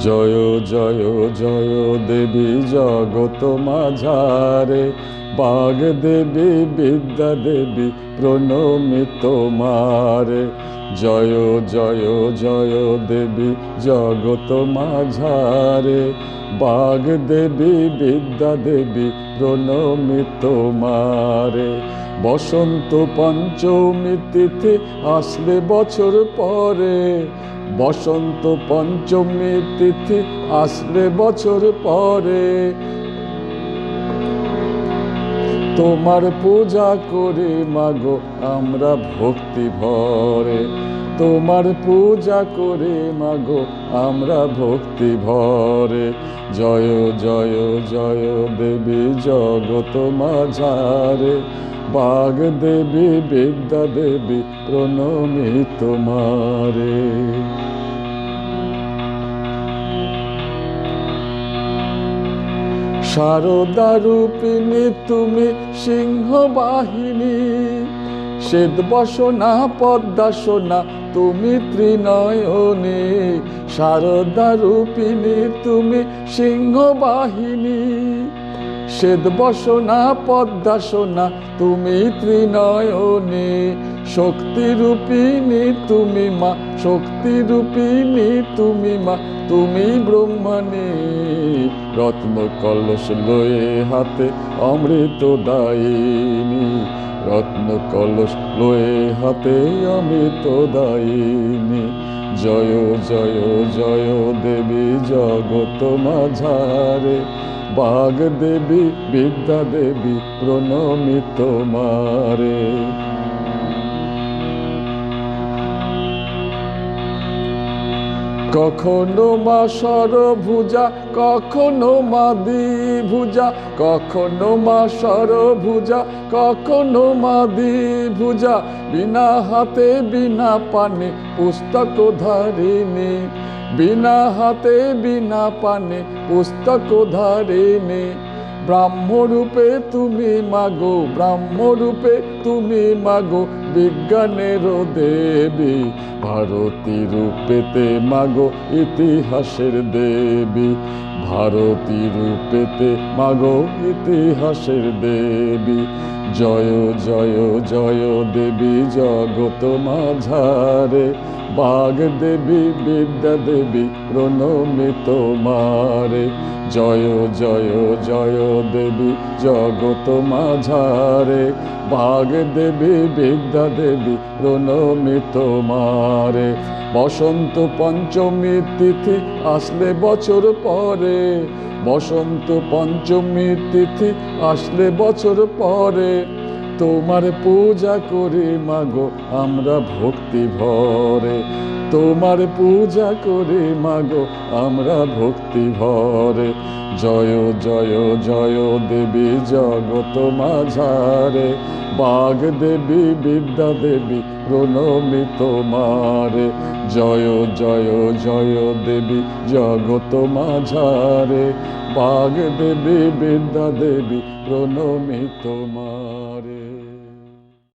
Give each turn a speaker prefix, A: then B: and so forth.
A: জয় জয় জয় দেবী জগত মাঝারে, বাগদেবী বিদ্যা দেবী প্রণমি তোমারে। জয় জয় জয় দেবী জগত মাঝারে, বাগদেবী বিদ্যা দেবী প্রণমি তোমারে। বসন্ত পঞ্চমী তিথি আসলে বছর পরে, বসন্ত পঞ্চমী তিথি আসলে বছর পরে, তোমার পূজা করে মাগো আমরা ভক্তি ভরে। তোমার পূজা করে মাগো আমরা ভক্তি ভরে। জয় জয় জয় দেবী জগত মাঝারে, বাগদেবী বিদ্যা দেবী প্রণমি তোমারে। শারদা রূপিণী তুমি সিংহ বাহিনী, শ্বেতবসনা পদ্মাসনা তুমি ত্রিনয়নী। শারদা রূপিণী তুমি সিংহ বাহিনী, শ্বেতবসনা পদ্মাসনা তুমি ত্রিনয়নী। শক্তি রূপিণী তুমি মা, শক্তি রূপিণী তুমি মা, তুমি ব্রহ্মণী। রত্ন কলস লয়ে হাতে অমৃত দায়িনী, রত্ন কলস লয়ে হাতে অমৃত দায়িনী। জয় জয় জয় দেবী জগত মাঝারে, বাগদেবী বিদ্যা দেবী প্রণমি তোমারে। কখনো মা সরভুজা, কখনো মা দ্বিভুজা, কখনো মা সরভুজা, কখনো মা দ্বিভুজা। বিনা হাতে বিনা পানে পুস্তক ধারিণী, বিনা হাতে বিনা পানে পুস্তক ধারিণী। ব্রাহ্মরূপে তুমি মাগো, ব্রাহ্মরূপে তুমি মাগো বিজ্ঞানের দেবী। ভারতী রূপেতে মাগো ইতিহাসের দেবী, ভারতী রূপেতে মাগো ইতিহাসের দেবী। জয় জয় জয় দেবী জগত মাঝারে, বাগদেবী বিদ্যা দেবী প্রণমি তোমারে। জয় জয় জয় দেবী জগত মাঝারে, বাগদেবী বিদ্যা দেবী প্রণমি তোমারে। বসন্ত পঞ্চমী তিথি আসলে বছর পরে, বসন্ত পঞ্চমী তিথি আসলে বছর পরে, তোমার পূজা করে মাগো আমরা ভক্তি ভরে। তোমার পূজা করে মাগো আমরা ভক্তি ভরে। জয় জয় জয় দেবী জগত মাঝারে, বাগদেবী বিদ্যা দেবী প্রণমি তোমারে। জয় জয় জয় দেবী জগত মাঝারে, বাগদেবী বিদ্যা দেবী প্রণমি তোমারে।